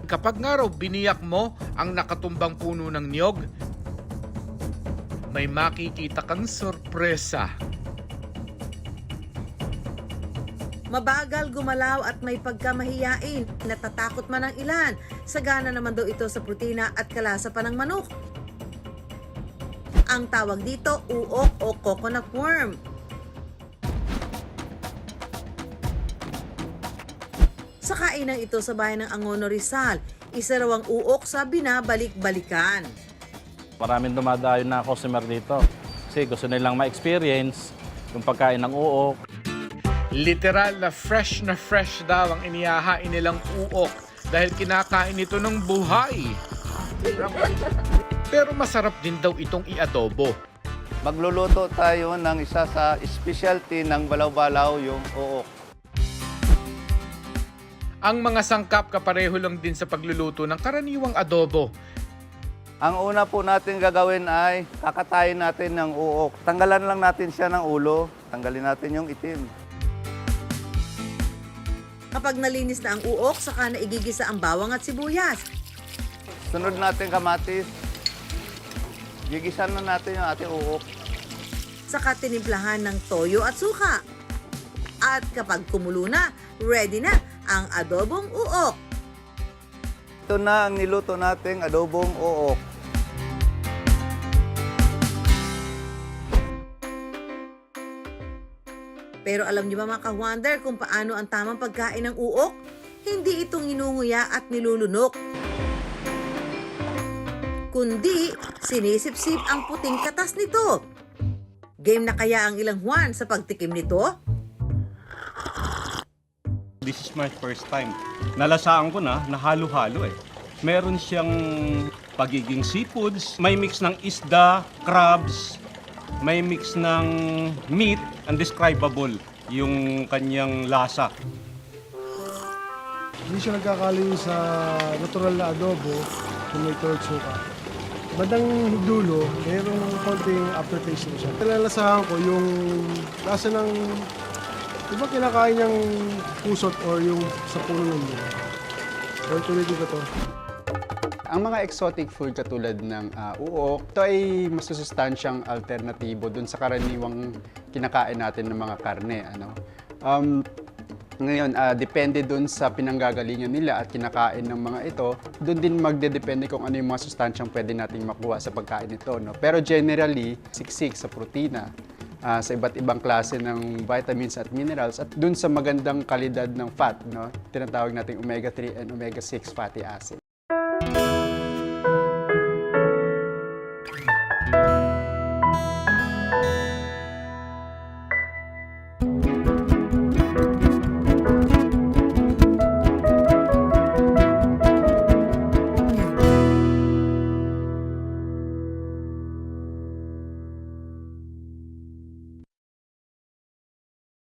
kapag nga raw biniyak mo ang nakatumbang puno ng niyog, may makikita kang sorpresa. Mabagal gumalaw at may pagkamahiyain, natatakot man ang ilan. Sagana naman daw ito sa protina at kalasa pa ng manok. Ang tawag dito, uok o coconut worm. Sa kainan ito sa bayan ng Angono, Rizal, isa raw ang uok sa binabalik-balikan. Maraming dumadayo na customer dito kasi gusto nilang ma-experience yung pagkain ng uok. Literal na fresh daw ang inihahain nilang uok dahil kinakain ito ng buhay. Pero masarap din daw itong i-adobo. Magluluto tayo ng isa sa specialty ng balaw-balaw, yung uok. Ang mga sangkap kapareho lang din sa pagluluto ng karaniwang adobo. Ang una po natin gagawin ay kakatayin natin ng uok. Tanggalan lang natin siya ng ulo, tanggalin natin yung itim. Kapag nalinis na ang uok, saka na igigisa ang bawang at sibuyas. Sunod natin kamatis. Gigisan na natin yung ating uok. Saka tinimplahan ng toyo at suka. At kapag kumulo na, ready na ang adobong uok. Ito na ang niluto nating adobong uok. Pero alam niyo ba mga ka-wonder kung paano ang tamang pagkain ng uok? Hindi itong inunguya at nilulunok, kundi sinisip-sip ang puting katas nito. Game na kaya ang ilang Juan sa pagtikim nito? This is my first time. Nalasaan ko na halo-halo eh. Meron siyang pagiging seafoods, may mix ng isda, crabs, may mix ng meat, undescribable yung kanyang lasa. Hindi siya nagkakaliw sa natural na adobo kung may toyo at suka. Bandang dulo, mayroong konting aftertaste siya. Nalalasahan ko yung lasa ng, di ba kinakain niyang pusot or yung sa puno ng niyog? Or tuloy ko to. Ang mga exotic food katulad ng uok, ito ay masusustansyang alternatibo dun sa karaniwang kinakain natin ng mga karne. Ngayon, depende dun sa pinanggagalingan nila at kinakain ng mga ito, dun din magdedepende kung ano yung mga sustansyang pwede nating makuha sa pagkain nito. No? Pero generally, siksik sa protina, sa iba't ibang klase ng vitamins at minerals, at dun sa magandang kalidad ng fat, no? Tinatawag nating omega-3 and omega-6 fatty acid.